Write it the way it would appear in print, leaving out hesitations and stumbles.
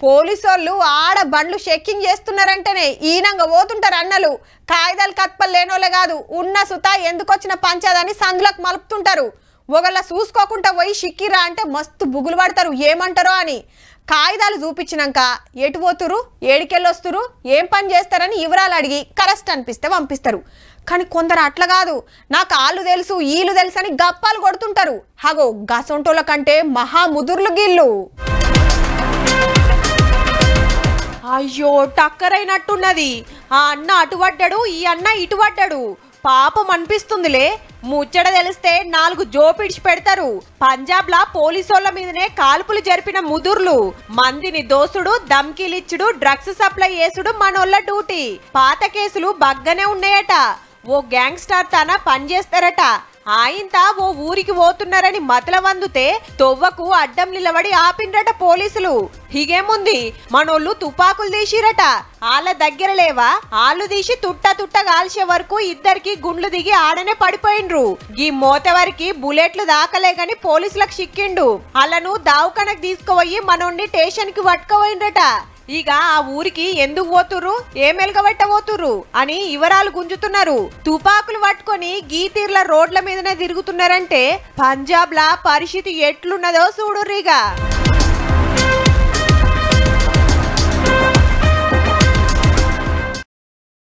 పోలీసోళ్ళు ఆడ బండ్లు చెక్కింగ్ చేస్తున్నారంటేనే ఈనంగా పోతుంటారు అన్నలు. కాయిదాలు కత్పలు లేనోళ్ళే కాదు, ఉన్న సుతా ఎందుకొచ్చిన పంచాదని సందులకు మలుపుతుంటారు. ఒకళ్ళ చూసుకోకుండా పోయి షిక్కిరా అంటే మస్తు బుగులు పడతారు, ఏమంటారో అని. కాయిదాలు చూపించినాక ఎటు పోతురు, ఏడికెళ్ళొస్తురు, ఏం పని చేస్తారని వివరాలు అడిగి కరెస్ట్ అనిపిస్తే పంపిస్తారు. కానీ కొందరు అట్లా కాదు, నాకు ఆళ్ళు తెలుసు ఈళ్ళు తెలుసు అని గప్పాలు కొడుతుంటారు. హగో గసొంటోళ్ళ కంటే మహా ముదుర్లు గీళ్ళు. అయ్యో టక్కరైనట్టున్నది. ఆ అన్న అటు పడ్డాడు, ఈ అన్న ఇటు పడ్డాడు. పాపం అనిపిస్తుందిలే. ముచ్చట తెలిస్తే 4 జోపిడిచి పెడతారు. పంజాబ్ లా పోలీసోళ్ల మీదనే కాల్పులు జరిపిన ముదుర్లు. మందిని దోసుడు, ధమ్కీలిచ్చుడు, డ్రగ్స్ సప్లై చేసుడు మనోళ్ళ డ్యూటీ. పాత కేసులు బగ్గనే ఉన్నాయట. ఓ గ్యాంగ్స్టర్ తన పనిచేస్తారట. ఆయంతా ఓ ఊరికి పోతున్నారని మతల వందుతే తొవ్వకు అడ్డం నిలబడి ఆపిండ్రట పోలీసులు. హిగేముంది, మనోళ్ళు తుపాకులు తీసిరట. ఆళ్ళ దగ్గర లేవా, ఆళ్ళు తీసి తుట్ట కాల్చే వరకు ఇద్దరికి గుండ్లు దిగి ఆడనే పడిపోయిండ్రు. ఈ మోతవరికి బుల్లెట్లు దాకలే గాని పోలీసులకు చిక్కిండు. వాళ్ళను దావుకనకు తీసుకుపోయి మనోడిని స్టేషన్ కి పట్టుకుపోయిండ్రట. ఇక ఆ ఊరికి ఎందుకు పోతుర్రు, ఏ మెలకబెట్టబోతుర్రు అని వివరాలు గుంజుతున్నారు. తుపాకులు పట్టుకొని గీతీర్ల రోడ్ల మీదనే తిరుగుతున్నారంటే పంజాబ్ లా పరిస్థితి ఎట్లున్నదో చూడుర్రిగా.